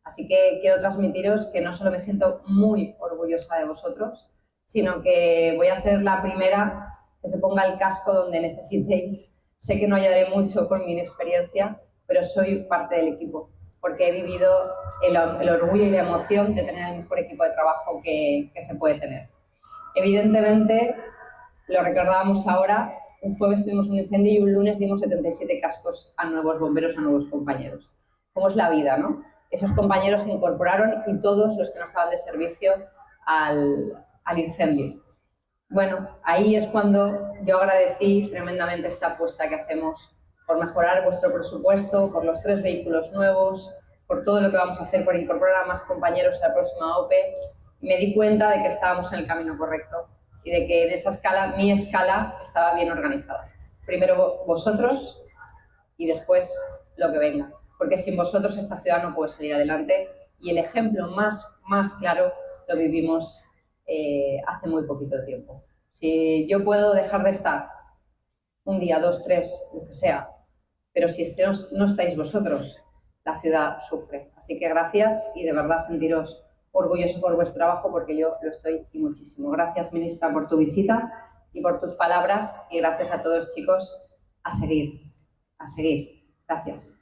Así que quiero transmitiros que no solo me siento muy orgullosa de vosotros, sino que voy a ser la primera que se ponga el casco donde necesitéis. Sé que no ayudaré mucho con mi inexperiencia, pero soy parte del equipo, porque he vivido el orgullo y la emoción de tener el mejor equipo de trabajo que se puede tener. Evidentemente, lo recordábamos ahora, un jueves tuvimos un incendio y un lunes dimos 77 cascos a nuevos bomberos, a nuevos compañeros. ¿Cómo es la vida, no? Esos compañeros se incorporaron y todos los que no estaban de servicio al incendio. Bueno, ahí es cuando yo agradecí tremendamente esta apuesta que hacemos por mejorar vuestro presupuesto, por los 3 vehículos nuevos, por todo lo que vamos a hacer por incorporar a más compañeros a la próxima OPE. Me di cuenta de que estábamos en el camino correcto y de que en esa escala, mi escala, estaba bien organizada. Primero vosotros y después lo que venga, porque sin vosotros esta ciudad no puede salir adelante y el ejemplo más claro lo vivimos hace muy poquito tiempo. Si yo puedo dejar de estar un día, 2, 3, lo que sea, pero si no estáis vosotros, la ciudad sufre. Así que gracias y de verdad sentiros orgullosos por vuestro trabajo porque yo lo estoy y muchísimo. Gracias, ministra, por tu visita y por tus palabras y gracias a todos, chicos, a seguir. Gracias.